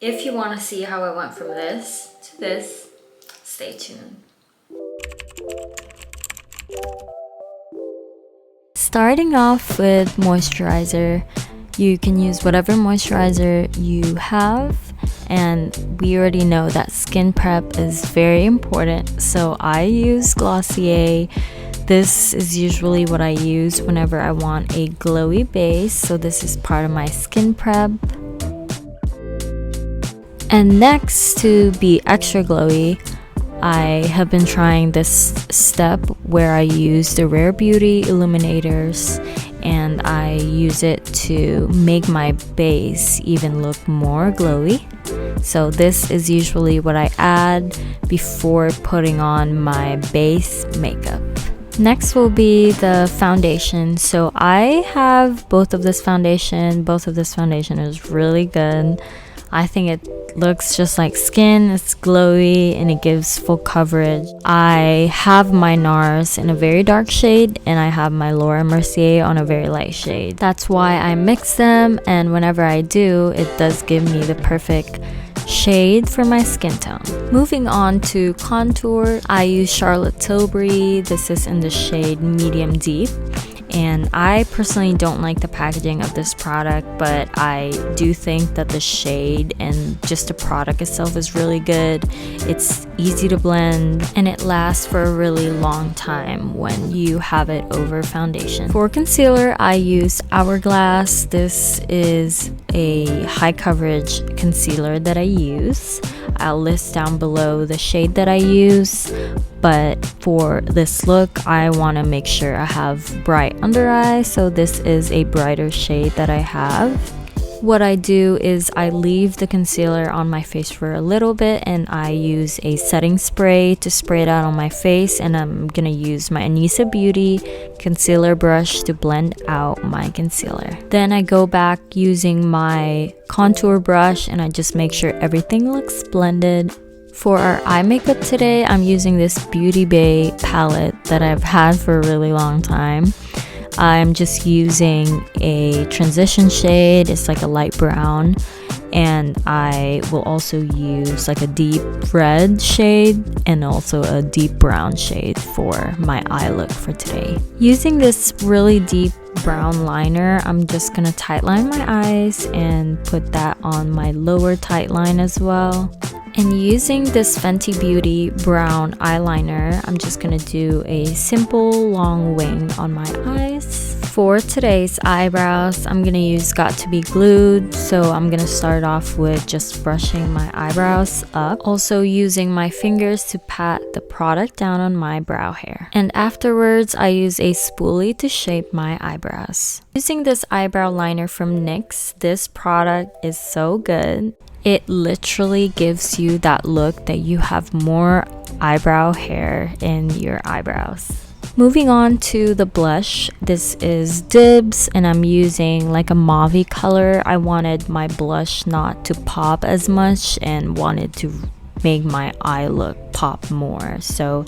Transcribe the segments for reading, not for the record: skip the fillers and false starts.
If you want to see how I went from this to this, stay tuned. Starting off with moisturizer, you can use whatever moisturizer you have, and we already know that skin prep is very important, so I use Glossier. This is usually what I use whenever I want a glowy base, so this is part of my skin prep. And next, to be extra glowy, I have been trying this step where I use the Rare Beauty illuminators, and I use it to make my base even look more glowy. So this is usually what I add before putting on my base makeup. Next will be the foundation. So I have both of this foundation. Both of this foundation is really good. I think it looks just like skin. It's glowy and it gives full coverage. I have my NARS in a very dark shade, and I have my Laura Mercier on a very light shade. That's why I mix them, and whenever I do, it does give me the perfect shade for my skin tone. Moving on to contour, I use Charlotte Tilbury. This is in the shade medium deep. And I personally don't like the packaging of this product, but I do think that the shade and just the product itself is really good. It's easy to blend, and it lasts for a really long time when you have it over foundation. For concealer, I use Hourglass. This is a high coverage concealer that I use. I'll list down below the shade that I use, but for this look, I want to make sure I have bright under eye, so this is a brighter shade that I have. What I do is I leave the concealer on my face for a little bit, and I use a setting spray to spray it out on my face, and I'm gonna use my Anisa Beauty concealer brush to blend out my concealer. Then I go back using my contour brush, and I just make sure everything looks blended. For our eye makeup today, I'm using this Beauty Bay palette that I've had for a really long time. I'm just using a transition shade. It's like a light brown, and I will also use like a deep red shade and also a deep brown shade for my eye look for today. Using this really deep brown liner, I'm just gonna tightline my eyes and put that on my lower tight line as well. And using this Fenty Beauty brown eyeliner, I'm just gonna do a simple long wing on my eyes. For today's eyebrows, I'm gonna use Got To Be Glued, so I'm gonna start off with just brushing my eyebrows up, also using my fingers to pat the product down on my brow hair. And afterwards, I use a spoolie to shape my eyebrows. Using this eyebrow liner from NYX, this product is so good. It literally gives you that look that you have more eyebrow hair in your eyebrows. Moving on to the blush, this is Dibs, and I'm using like a mauve color. I wanted my blush not to pop as much and wanted to make my eye look pop more. So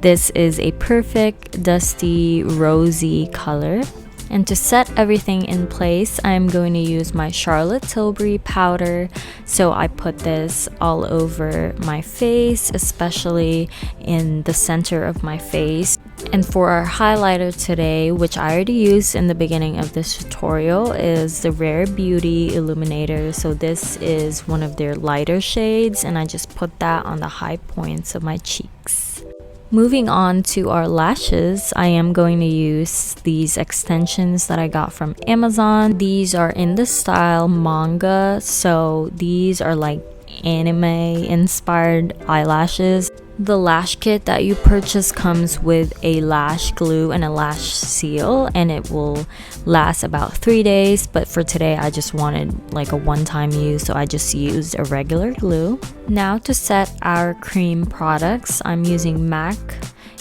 this is a perfect dusty rosy color. And to set everything in place, I'm going to use my Charlotte Tilbury powder. So I put this all over my face, especially in the center of my face. And for our highlighter today, which I already used in the beginning of this tutorial, is the Rare Beauty Illuminator. So this is one of their lighter shades, and I just put that on the high points of my cheeks. Moving on to our lashes, I am going to use these extensions that I got from Amazon. These are in the style manga, so these are like anime inspired eyelashes. The lash kit that you purchase comes with a lash glue and a lash seal, and it will last about 3 days, but for today I just wanted like a one-time use, so I just used a regular glue. Now to set our cream products, I'm using MAC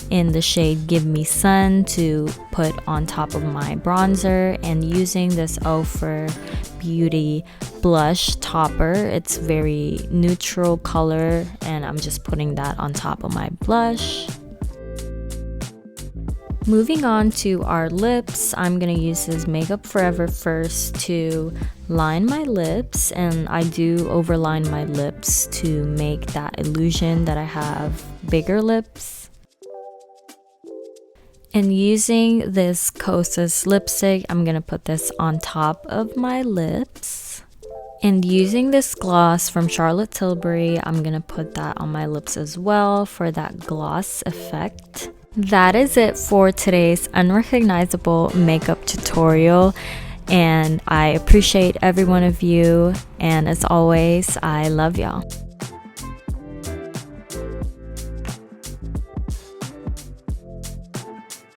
in the shade Give Me Sun to put on top of my bronzer, and using this Ofer Beauty blush topper. It's very neutral color, and I'm just putting that on top of my blush. Moving on to our lips, I'm gonna use this Makeup Forever first to line my lips, and I do overline my lips to make that illusion that I have bigger lips. And using this Kosas lipstick, I'm gonna put this on top of my lips. And using this gloss from Charlotte Tilbury, I'm gonna put that on my lips as well for that gloss effect. That is it for today's unrecognizable makeup tutorial, and I appreciate every one of you, and as always, I love y'all.